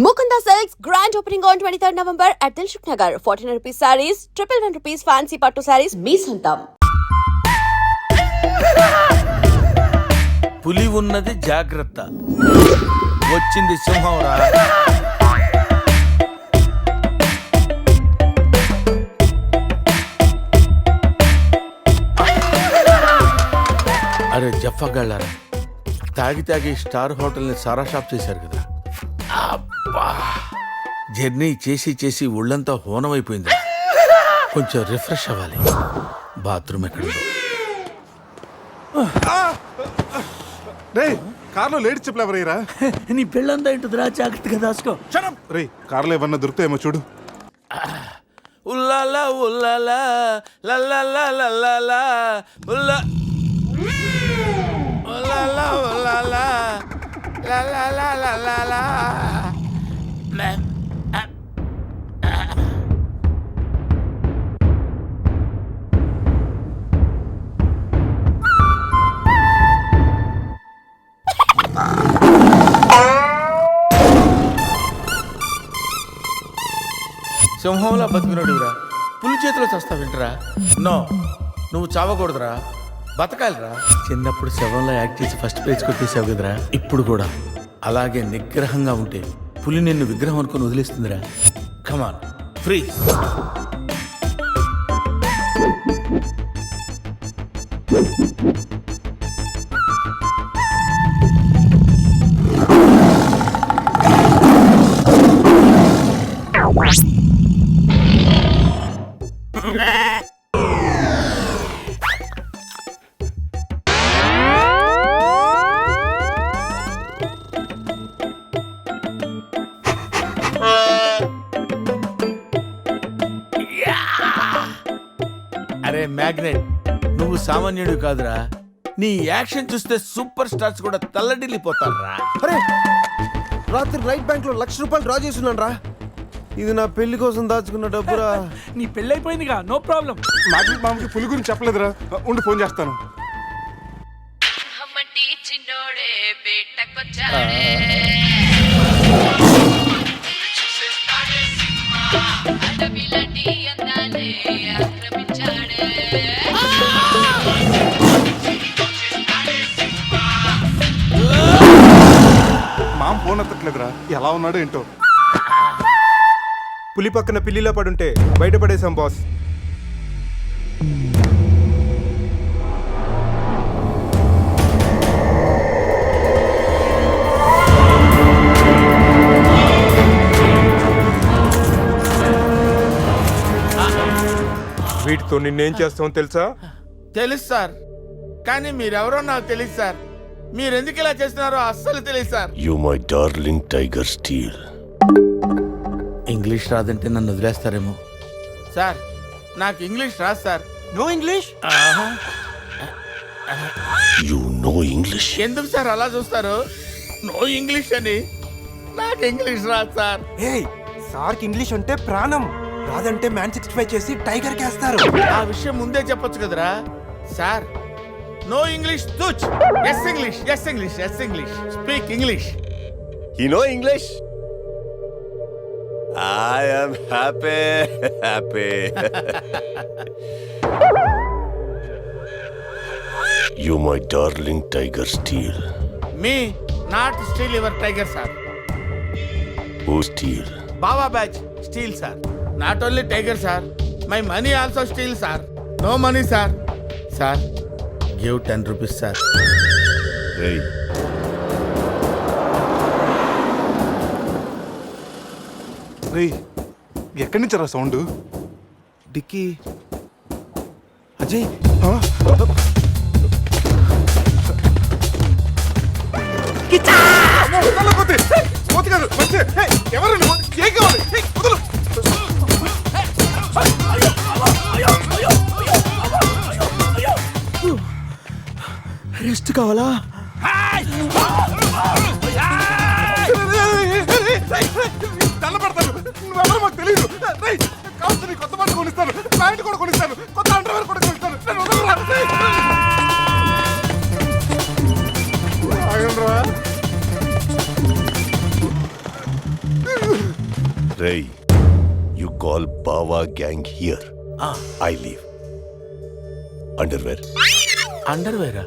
Mukunda Silks grand opening on 23rd November at Dilshuk Nagar. 1400 rupees sarees, 111 rupees fancy pattu sarees, me santam. పులి ఉన్నది జాగ్రత్త, వచ్చింది సింహం రా. అరే జఫాగాళ్ళారా, తాగి తాగి స్టార్ హోటల్ని సారా షాప్ చేశారు కదా. అబ్బా, జర్నీ చేసి చేసి ఒళ్ళంతా హోనమైపోయింది. కొంచెం రిఫ్రెష్ అవ్వాలి. బాత్రూమ్ ఎక్కడ? రే కార్లో లేడీ చెప్పులు ఎవరయ్యరా? నీ పెళ్ళంతా ఇంటుందిరా, జాగ్రత్తగా దాసుకో. రే కార్లో ఏమన్నా దొరుకుతాయేమో చూడు. ఉల్లాలా ఉల్లాలా లల్లాలా లల్లాలా ఉల్లా ఉల్లాలా ఉల్లాలా లల్లాలా లల్లాలా. సింహంలా బతికినడురా, పులి చేతిలో చస్తా వింటరా. నో, నువ్వు చావకూడదురా, బతకాలిరా. చిన్నప్పుడు శవంలో యాక్ట్ చేసి ఫస్ట్ పేజ్ కొట్టేసావు కదరా, ఇప్పుడు కూడా అలాగే నిగ్రహంగా ఉంటే పులి నిన్ను విగ్రహం అనుకుని వదిలేస్తుందిరా. కమాన్, ఫ్రీ. అరే మ్యాగ్నెట్, నువ్వు సామాన్యుడు కాదురా. నీ యాక్షన్ చూస్తే సూపర్ స్టార్స్ కూడా తల్లడిల్లిపోతారా. అరే రాత్రి రైట్ బ్యాంక్ లో ₹1,00,000 డ్రా చేస్తున్నాను రా. ఇది నా పెళ్లి కోసం దాచుకున్న డబ్బురా. నీ పెళ్ళైపోయిందిగా, నో ప్రాబ్లం. మ్యాజిక్ మామకి పులి గురించి చెప్పలేదురా, ఉండి ఫోన్ చేస్తాను. మామ ఫోన్ ఎత్తట్లేదురా, ఎలా ఉన్నాడో ఏంటో. పులి పక్కన పిల్లిలా పడుంటే బయటపడేశాం బాస్. వీటితో నిన్నేం చేస్తామో తెలుసా? తెలుసు సార్, కానీ మీరెవరో నాకు తెలియదు సార్. మీరెందుకు ఇలా చేస్తున్నారో అస్సలు తెలియదు sir. You my darling tiger steel. English రాదంటే నన్ను వదిలేస్తారేమో సార్. నాకు ఇంగ్లీష్ రాదు sir. No English? You know English? ఎందుకు సార్ అలా చూస్తారు? నో ఇంగ్లీష్ అని. నాకు ఇంగ్లీష్ రాదు సార్. ఏయ్, సార్కి ఇంగ్లీష్ అంటే ప్రాణం. రాదంటే మ్యాన్ 65 చేసి టైగర్ కేస్తారు. ఆ విషయం ముందే చెప్పొచ్చు కదరా సార్. నో ఇంగ్లీష్ తుచ్. Yes English, yes English, yes English. Speak English. You know English? I am happy. You my darling tiger steel. Me not steal your tiger sir. Who steal? Baba batch steal sir. Not only tiger sir, my money also steal sir. No money sir. Sir give 10 rupees sir. Hey. రే ఎక్కడి నుంచి రా sound? Dicky Ajay. Rest కావాలా? తెల్లబడతాను, నువ్వెవరో మాకు తెలియదు. కావచ్చు కొత్త బట్టలు కొనిస్తాను, ప్యాంట్ కూడా కొనిస్తాను, కొత్త అండర్వేర్ కూడా కొనిస్తాను. Ray, you call Bawa gang here. I leave. Underwear. అండర్వేరా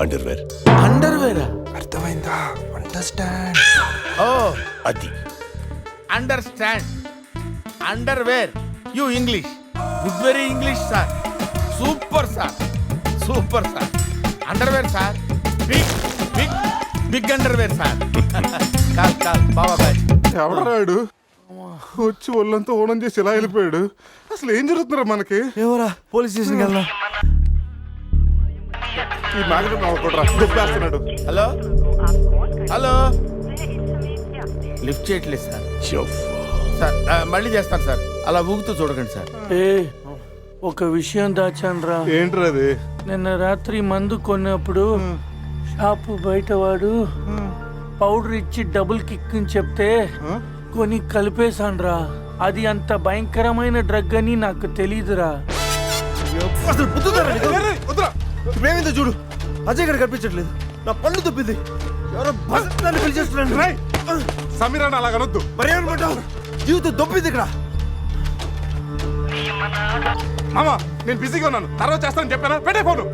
Underwear. అండర్వేరా అర్థమైందా? Understand. Oh Adi. Understand underwear you English good very English sir super sir super sir underwear sir big big big underwear sir call call బాబా batch ఎవడరాడు వచ్చి ఒళ్ళంతా ఓనం చేసి ఇలా వెళ్ళిపోయాడు. అసలు ఏం జరుగుతున్నారా మనకి? ఏమోరా, పోలీస్ స్టేషన్కి వెళ్దాం. ఈ మ్యాగ్నెట్ నవ్వకూడరా, దుబ్బేస్తున్నాడు. హలో హలో లిఫ్ట్ చేయట్లేదు సార్ Chuff. సార్ మళ్ళీ చేస్తాను సార్, అలా ఊగుతూ చూడకండి సార్. ఏ ఒక విషయం దాచాన్రా. ఏంట్రా అది? నిన్న రాత్రి మందు కొన్నప్పుడు షాపు బయట వాడు పౌడర్ ఇచ్చి డబుల్ కిక్ అని చెప్తే కొని కలిపేశాన్రా. అది అంత భయంకరమైన డ్రగ్ అని నాకు తెలీదురా. అసలు బుద్ధుందారా నీకు? రేయ్, వద్దురా. ఇప్పుడేమైందో చూడు, అజయ్ ఇక్కడ కనిపించట్లేదు. నా పళ్ళు తప్పింది. ఎవరో బస్సుని పిలిచేస్తున్నాను. రేయ్, సమీరాన్ని అలా అనొద్దు. మరి ఏమనుకుంటావు? జీవితం దొప్పింది ఇక్కడ. మామా నేను బిజీగా ఉన్నాను, తర్వాత చేస్తానని చెప్పానా? పెట్టే ఫోను.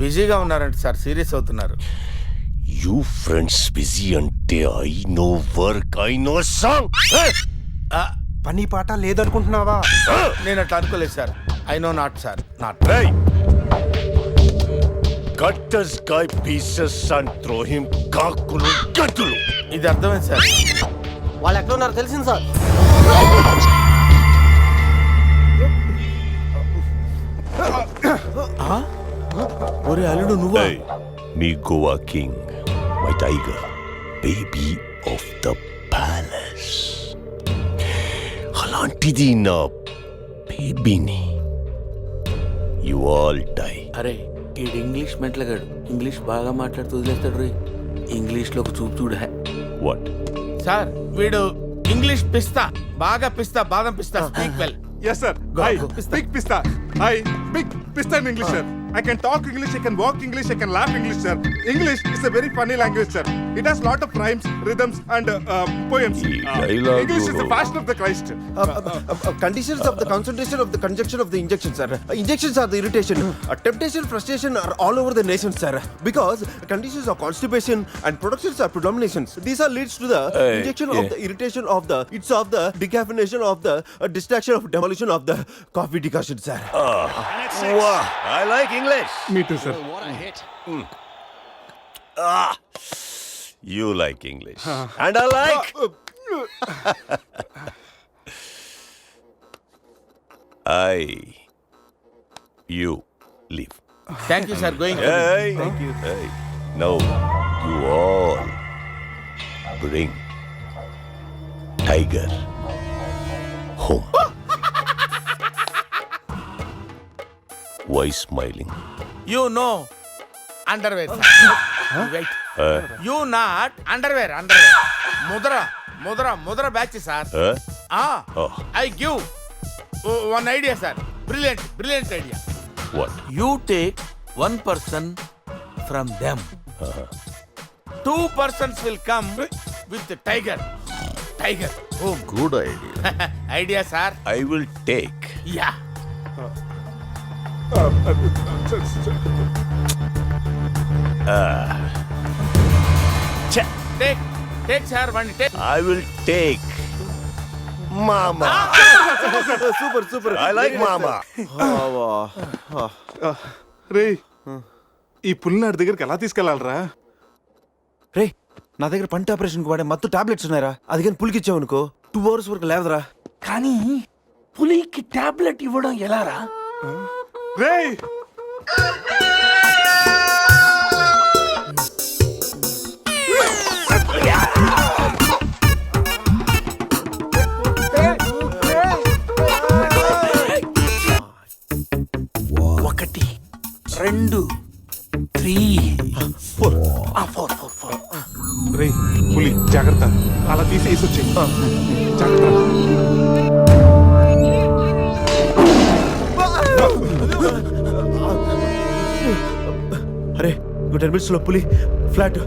బిజీగా ఉన్నారంట సార్, సీరియస్ అవుతున్నారు. You friends busy ante I know work, I know song. పని పాట లేదనుకుంటున్నావా? నేను అట్లా అనుకోలేదు sir. I know not sir, not. Hey! Cut this guy pieces and throw him kakulu gatulu. ఇది అర్థమైంది సార్. వాళ్ళు ఎక్కడ ఉన్నారు తెలిసింది సార్. ఒరే అల్లుడు నువ్వా? Hey, me Goa king, my tiger, baby of the palace. అలాంటిది నా బేబీని. You all die. అరే ఈడు ఇంగ్లీష్ మెంట్లగాడు, ఇంగ్లీష్ బాగా మాట్లాడుతూ వదిలేస్తాడు రే. ఇంగ్లీష్లో ఒక చూపు చూడ. What? సార్ వీడు ఇంగ్లీష్ పిస్తా, బాగా పిస్తా, బాదం పిస్తా. Speak well. Yes sir. I speak pista. I speak pista in English sir. I can talk English, I can walk English, I can laugh English sir. English is a very funny language sir. It has lot of rhymes, rhythms and poems. English is the fashion of the Christ. Conditions of the concentration of the conjunction of the injection, sir. Injections are the irritation. Temptation, frustration are all over the nation, sir. Because conditions of constipation and productions are predominations. These are leads to the injection of the irritation of the, it's of the decaffeination of the distraction of demolition of the coffee decoction, sir. Wow, I like English. Me too sir. You like English. And I like. You leave. Thank you sir, going. Hey. Thank you. Hey. Now, you all bring Tiger home. Why smiling? You no underwear. Wait, you not underwear. Underwear ముద్ర ముద్ర ముద్ర batch sir. Oh. I give one idea sir. Brilliant brilliant idea. What? You take 1 person from them. 2 persons will come with the tiger. Tiger home. Good idea. Idea sir. I will take. Yeah. Take sir, one take. I will take. Mama. Super, super. I like Mama. రేయ్, ఈ పుల్లినాడి దగ్గరికి ఎలా తీసుకెళ్లాలరా? రే, నా దగ్గర పంట operation వాడే మత్తు tablets ఉన్నాయరా. అది కానీ పులికిచ్చావు అనుకో 2 hours వరకు లేవదరా. కానీ పులికి టాబ్లెట్ ఇవ్వడం ఎలారా? రేయ్, ఒకటి, 2, 3, 4. 4. రేయ్, పులి జాగ్రత్త, అలా తీసేసి వచ్చి జాగ్రత్త. అరే, 10 minutes లో పులి ఫ్లాట్.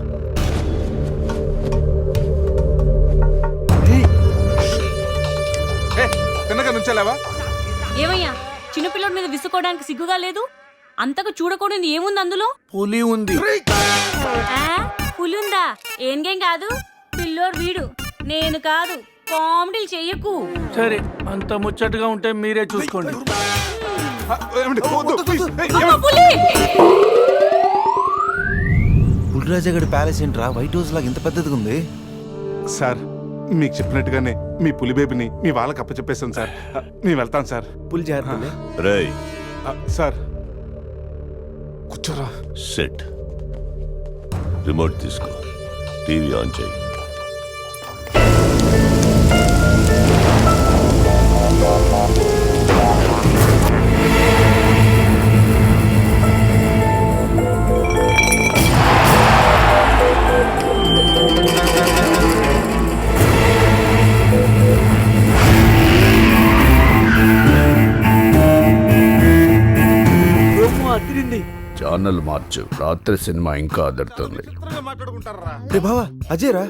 వెళ్ళావా? ఏమయ్యా చిన్నపిల్లడి మీద విసుకోవడానికి సిగ్గుగా లేదు? అంతకు చూడకూడదు ఏముంది అందులో? పులి ఉంది. ఆ, పులుందా? ఏం కాదు, పిల్లోడు వీడు, నేను కాదు. కామెడీలు చెయ్యకు. సరే, అంత ముచ్చటగా ఉంటే మీరే చూసుకోండి. ఏమండి? వద్దు, please. అమ్మ, పులి! పులిరాజగడ్ ప్యాలెస్ ఏంట్రా వైట్ హౌస్ లాగా ఇంత పెద్దదిగా ఉంది? సార్ మీకు చెప్పినట్టుగానే మీ పులి బేబీని మీ వాళ్ళకి అప్పచెప్పేస్తాను సార్. నేను వెళ్తాను సార్. పులి జాగ్రత్త. రేయ్ సార్ కూర్చోరా. సెట్ రిమోట్ తీసుకో, టీవీ ఆన్ చేయి. ఛానల్ మార్చు, రాత్రి సినిమా ఇంకా అదరుతుంది. మాట్లాడుకుంటారా? రే బావా అజయ్ రా.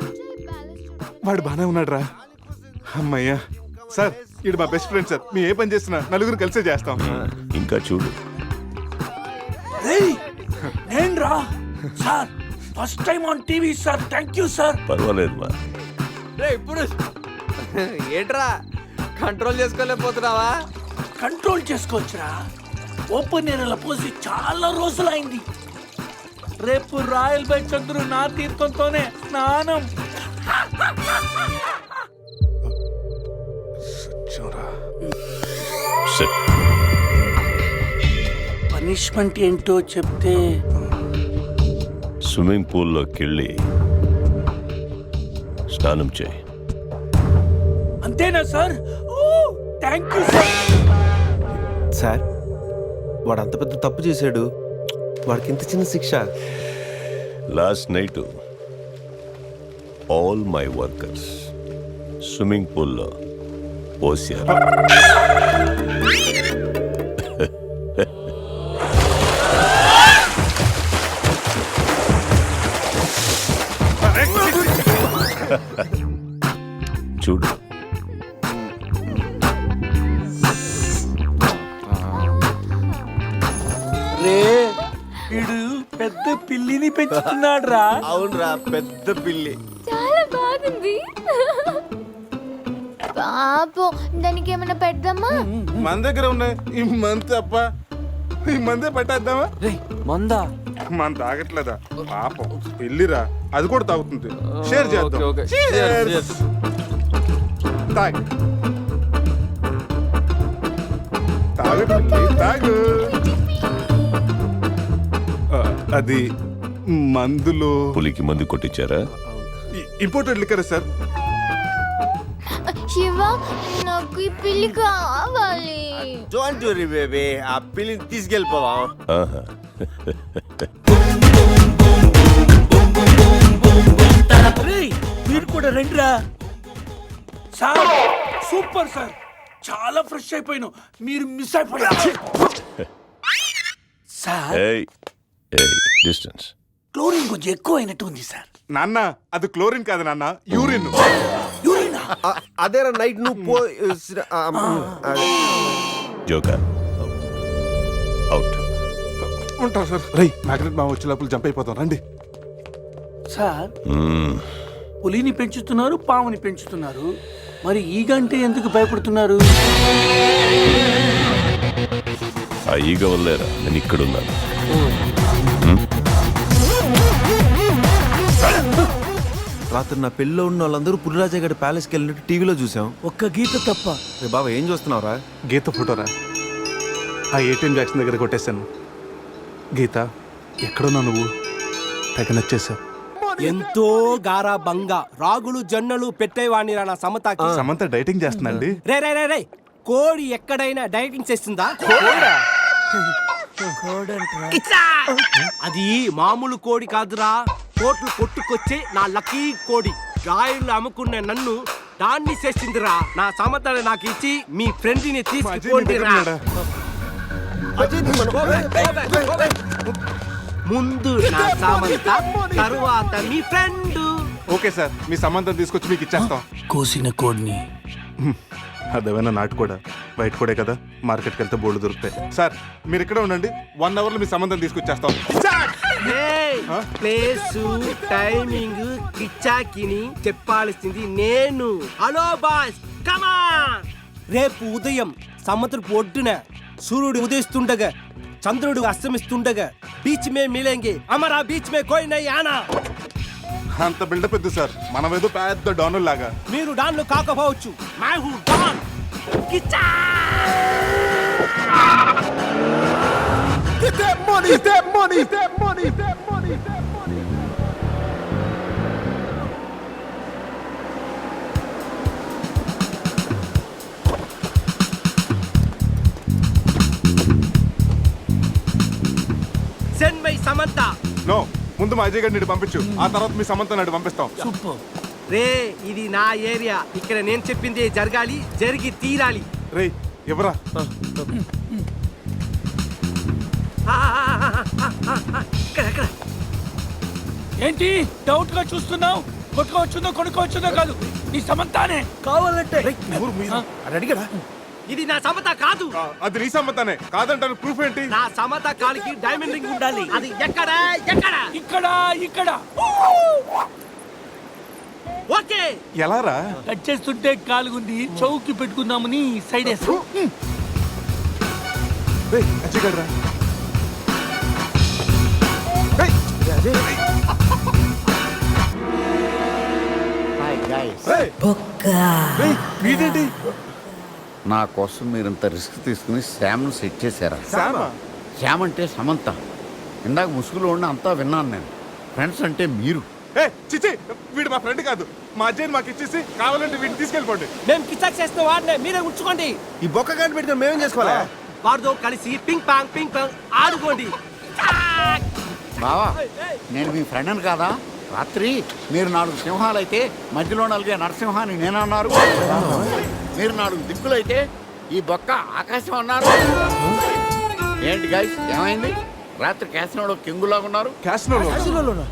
వాడు బానే ఉన్నాడు రా. అమ్మయ్యా. సార్ ఈడు మా బెస్ట్ ఫ్రెండ్ సార్. మేము ఏ పని చేస్తున్నా నలుగురు కలిసే చేస్తాం. ఇంకా చూడు. నేను రా sir, first time on TV sir. Thank you sir. పర్వాలేదు మా. ఏంట్రా కంట్రోల్ చేసుకోలేకపోతున్నావా? కంట్రోల్ చేసుకోవచ్చురా. ఓపెన్ ఏరియాలో పోసి చాలా రోజులైంది. రేపు రాయల్ బై చంద్రు నా తీర్థంతోనే స్నానం. సెట్. పనిష్మెంట్ ఏంటో చెప్తే స్విమ్మింగ్ పూల్లోకి వెళ్ళి స్నానం చేయి. అంతేనా sir? Thank you sir. Sir వాడు అంత పెద్ద తప్పు చేశాడు, వాడికి ఇంత చిన్న శిక్ష. Last night all my workers swimming పూల్లో పోసారు. చూడు. రే వీడు పెద్ద పిల్లిని పెంచుతున్నాడు రా. అవునరా, పెద్ద పిల్లి. చాలా బాగుంది. పాపం దానికి ఏమైనా పెడదామా? మన దగ్గర ఉన్నాయి ఈ మంత్ తప్ప. ఈ మందే పట్టేద్దామా? మందా? మన తాగట్లేదా? పాపం పెళ్ళిరా, అది కూడా తాగుతుంది. షేర్ చేద్దాం. ఓకే. Cheers. తాగు తాగు పిల్లి, తాగు. అది మందులు పులికి మందు కొట్టించారా? Imported liquor sir. శివ, నాకు ఈ పిల్లి కావాలి. డోంట్ వరీ బేబీ, ఆ పిల్లిని తీసుకెళ్ళిపోదాం. ఆహా. మీరు కూడా రండిరా. సార్ సూపర్ సార్, చాలా ఫ్రెష్ అయిపోయాను. మీరు మిస్ అయిపోయారు సార్. ఏయ్ ఏయ్, డిస్టెన్స్. క్లోరిన్ కొంచెం ఎక్కువ అయినట్టు ఉంది సార్. నాన్న అది క్లోరిన్ కాదు నాన్న, యూరిన్. యూరినా? అదేరా నైట్ నువ్వు పో. Joker out. ఉంటారు సార్. రై మ్యాగ్నెట్ మా వచ్చే లోపల జంప్ అయిపోతాం. రండి సార్, పులిని పెంచుతున్నారు, పాముని పెంచుతున్నారు, మరి ఈగంటే ఎందుకు భయపడుతున్నారు? ఆ ఈగ వల్లేరా నేను ఇక్కడున్నాను. రాత్రి నా పెళ్ళిలో ఉన్న వాళ్ళందరూ పులిరాజగడ్ ప్యాలెస్కి వెళ్ళినట్టు టీవీలో చూసాం. ఒక్క గీత తప్ప. రే బాబా ఏం చూస్తున్నావురా? గీత ఫోటోరా. ఆ ఏటీఎం వ్యాక్సిన్ దగ్గర కొట్టేశాను. గీత ఎక్కడున్నా నువ్వు? తెగ నచ్చేసావు. ఎంతో గారాబంగా రాగులు జొన్నలు పెట్టేవాణిరా నా సమతకి. సమంత డైటింగ్ చేస్తుందండి. రే రే రే రే, కోడి ఎక్కడైనా డైటింగ్ చేస్తుందా? ఇచ్చా! అది మామూలు కోడి కాదురా, కోట్లు కొట్టుకొచ్చే నా లక్కీ కోడి. గాయలు అమ్ముకున్న నన్ను దాన్ని చేసిందిరా. నా సమతని నాకు ఇచ్చి మీ ఫ్రెండ్ ని తీసుకుపోండిరా. ముందు నా సామంత, తరువాత మీ ఫ్రెండ్. ఓకే సార్, మీ సంబంధం తీసుకొచ్చి మీకు ఇచ్చేస్తాం. కోసిన కోడిని అదేమైనా నాటుకోడా? బయట కూడా కదా మార్కెట్కి వెళ్తే బోర్డు దొరుకుతాయి. సార్ మీరు ఇక్కడే ఉండండి, 1 అవర్లో మీ సంబంధం తీసుకొచ్చేస్తాం. ప్లేస్ టైమింగ్ కిచ్చాకిని చెప్పాల్సింది నేను. హలో బాస్ కమాన్. రేపు ఉదయం సముద్రపు ఒడ్డున సూర్యుడు ఉదయిస్తుండగా చంద్రుడు అస్తమిస్తుండగా బీచ్ మే మిలేంగే అమరా బీచ్ మే కోయి నై ఆనా. అంత బిల్డప్ ఎద్దు సార్, మనం ఏదో పెద్ద డానుల్ లాగా. మీరు డాన్లు కాకపోవచ్చు, my who don. Kiccha Get that money! Get that money! Get that money! Get that money! Get that money! Send my Samantha. నో, ముందు మా అజయ్ గారిని పంపించు, ఆ తర్వాత మీ సమంతం నాడు పంపిస్తాం. సూపర్. రే ఇది నా ఏరియా, ఇక్కడ నేను చెప్పింది జరగాలి, జరిగి తీరాలి. రే ఎవరా? ఇక్కడ ఏంటి డౌట్ గా చూస్తున్నావు? కొట్టుకోవచ్చుందో కొనుక్కోవచ్చుందో కాదు, నీ సమంతానే కావాలంటే. అడిగడా? ఇది నా సమత కాదు. అది నీ సమ్మతానే కాదంటాను, ప్రూఫ్ ఏంటి? నా సమత కాలికి డైమండ్ రింగ్ ఉండాలి. అది ఎక్కడ ఎక్కడ? ఇక్కడ ఇక్కడ ఓకే. ఎలా రా? కట్ చేస్తుంటే కాలుగుంది, చౌకి పెట్టుకుందామని సైడ్ వేస్తా. రే అజయ్ గారు రా. వీడేంటి? నా కోసం మీరింత రిస్క్ తీసుకుని శ్యామ్ను సెట్ చేశారా? శామా? శ్యామ్ అంటే సమంత. ఇందాక ముసుగులో ఉన్న అంతా విన్నాను నేను. ఫ్రెండ్స్ అంటే మీరు. ఏ చిచి, వీడు మా ఫ్రెండ్ కాదు. మా అజయ్ని మాకు ఇచ్చేసి కావాలంటే వీడిని తీసుకెళ్ళిపోండి. మేము కిచాక్ చేసిన వాడినే మీరే ఉంచుకోండి. ఈ బొక్క గాని పెట్టుకొని మేమేం చేసుకోవాలా? వారితో కలిసి పింగ్ పాంగ్ ఆడుకోండి. బావా, నేను మీ ఫ్రెండ్ అని కాదా? రాత్రి మీరు 4 సింహాలైతే మధ్యలో నలిగే నరసింహాన్ని నేనన్నారు. మీరు 4 దిక్కులైతే ఈ బొక్క ఆకాశం అన్నారు. ఏంటి గైస్, ఏమైంది? రాత్రి క్యాసినోలో కింగులాగా ఉన్నారు. క్యాసినోలో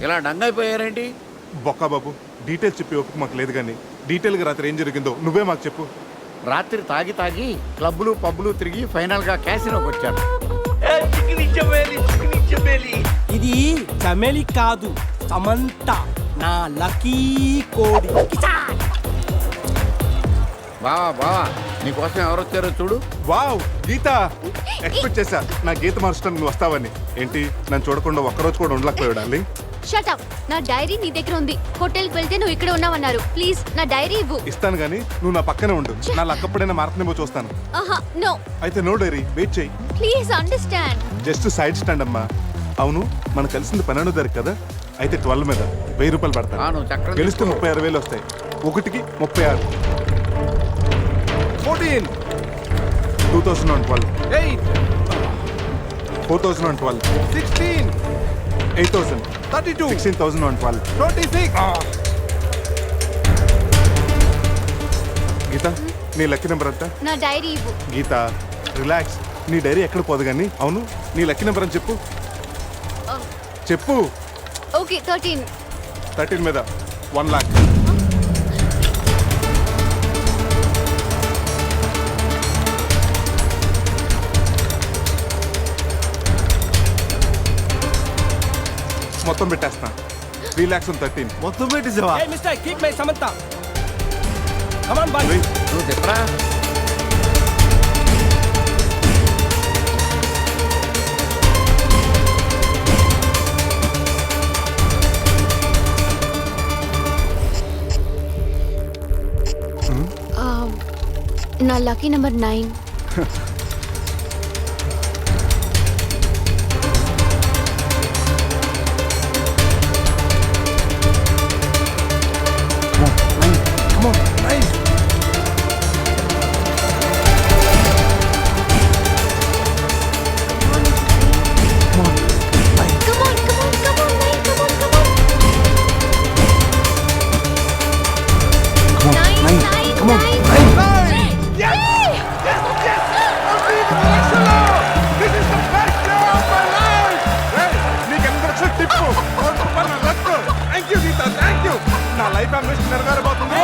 ఇలా డంగైపోయారేంటి? బొక్క బాబు, డీటెయిల్స్ చెప్పి ఓపిక మాకు లేదు, కానీ డీటెయిల్గా రాత్రి ఏం జరిగిందో నువ్వే మాకు చెప్పు. రాత్రి తాగి క్లబ్లు పబ్బులు తిరిగి ఫైనల్గా క్యాసినోకి వచ్చారు. ఇది చమేలి కాదు, సమంత, నా లక్కీ కోడి. బావా నీకోసం ఎవరు వచ్చారో చూడు. వావ్, గీత! ఎక్స్పెక్ట్ చేశా నా గీత మార్చడం నువ్వు వస్తావని. ఏంటి, నన్ను చూడకుండా ఒక్కరోజు కూడా ఉండలేకపోయాడు. Shut up. నా డైరీ నీ దగ్గర ఉంది. హోటల్కి వెళ్తే నువ్వు ఇక్కడ ఉన్నావన్నారు. ప్లీజ్ నా డైరీ ఇవ్వు. ఇస్తాను గానీ నువ్వు నా పక్కనే ఉండు. నా లక్కప్పుడైనా మారతనేమో చూస్తాను. ఆహా నో. అయితే నో డైరీ, వెయిట్ చెయ్యి. Please understand. Just side stand అమ్మా. అవును, మనం కలిసింది 12వ తారీఖు కదా, అయితే 12 మీద 1000 రూపాయలు పడతాను. గెలిస్తే 36,000 వస్తాయి. ఒకటికి 36. 14. 2012. 8. 4012. 16. 8,000. 32. 16,012. 26. గీత, నీ లక్కీ నెంబర్ ఎంత? నా డైరీ ఇవ్వు. గీత రిలాక్స్, నీ డైరీ ఎక్కడ పోదు కానీ. అవును, నీ లక్కీ నెంబర్ అని చెప్పు. చెప్పు. ఓకే 13. 13 మీద 1 lakh. మొత్తం పెట్టేస్తా. 3 lakhs and 13. మొత్తం పెట్టేసావా? Hey mister, keep my Samantha. Come on, boy. నువ్వు చెప్పరా? నా లక్కీ నెంబర్ 9. నా లైఫ్ అంబిషన్ నెరవేరబోతుంది.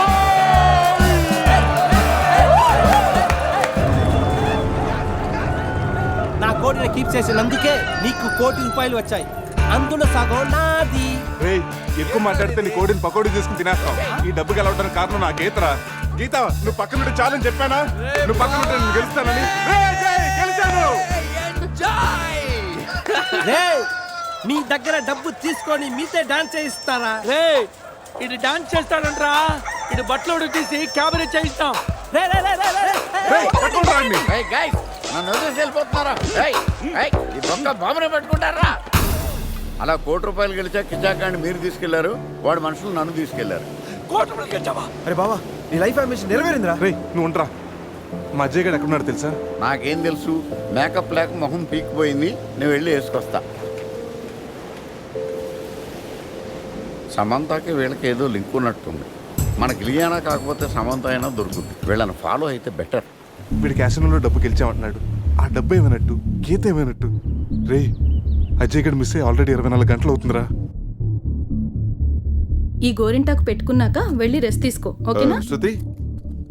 కోడిని కీప్ చేసినందుకే నీకు ₹1,00,00,000 వచ్చాయి. అందులో సగం నాది. రేయ్ ఎక్కువ మాట్లాడితే నీ కోడిని పకోడీ చేసుకుని తినేస్తాం. ఈ డబ్బు గెలవడానికి కారణం నా గీతరా. గీత నువ్వు పక్కన నుండి చాలని చెప్పానా? నువ్వు పక్కన ఉంటే నేను గెలుస్తానని. రేయ్, జై, గెలిచాను. రేయ్, మీ దగ్గర డబ్బు తీసుకొని మీతే డాన్స్ చేయిస్తారా? రే ఇటు డాన్స్ చేస్తాడంట్రా, ఇటు బట్టలు ఉడికేసి క్యాబరేజ్ చేయిస్తాం. రే రే రే రే రే రేయ్, పట్టుకొని రండి. గైస్ నన్ను వదిలేసి వెళ్ళిపోతున్నారా? ఈ బొక్క బాబునే పట్టుకుంటారా? అలా ₹1,00,00,000 గెలిచా కిజాకాండి మీరు తీసుకెళ్లారు, వాడు మనుషులు నన్ను తీసుకెళ్లారు. అరే బావా నీ లైఫ్ అంబిషన్ నెరవేరిందిరా. రేయ్ నువ్వు ఉండరా. మా అజయ్ గడు ఎక్కడున్నాడు తెలుసా? నాకేం తెలుసు, మేకప్ లేక మొహం పీకిపోయింది, నేను వెళ్ళి వేసుకొస్తా. సమంతకి వీళ్ళకి ఏదో లింక్ ఉన్నట్టుంది. మనకి లియానా కాకపోతే సమంత అయినా దొరుకుతుంది. వీళ్ళని ఫాలో అయితే బెటర్. వీడి క్యాసినోలో డబ్బు గెలిచామంటున్నాడు. ఆ డబ్బు ఏమైనట్టు, గీత ఏమైనట్టు? రేయ్ అజయ్ గడు మిస్ అయ్యి ఆల్రెడీ 24 గంటలు అవుతుందిరా. ఈ గోరింటాకు పెట్టుకున్నాక వెళ్ళి రెస్ట్ తీసుకో, ఓకేనా? శృతి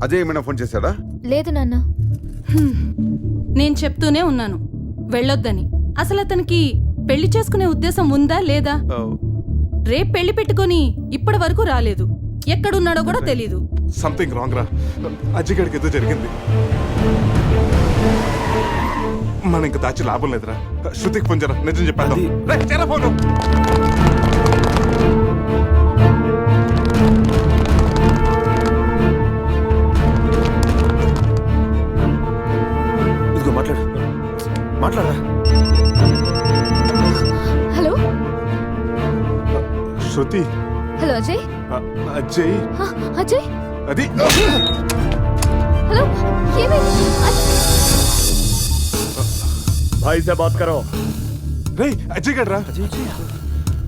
అజయ్ ఏమైనా ఫోన్ చేశాడా? లేదు నాన్న. నేను చెప్తూనే ఉన్నాను వెళ్ళొద్దని. అసలు అతనికి పెళ్లి చేసుకునే ఉద్దేశం ఉందా లేదా? రేపు పెళ్లి పెట్టుకొని ఇప్పటి వరకు రాలేదు. ఎక్కడున్నాడో కూడా తెలీదు. సంథింగ్ రాంగ్ రా. అజయ్ గడికి ఏదో జరిగింది. మనం ఇంకా దాచి లాభం లేదురా. శృతికి ఫోన్ చేయరా, నిజం చెప్పేద్దాం. రేయ్, చేయరా ఫోను. ఇదిగో మాట్లాడరా. హలో శృతి. హలో అజయ్. అజయ్. అజయ్ అది హలో ఏమైంది? भाई से बात करो. రేయ్ అజయ్ గడ్రా.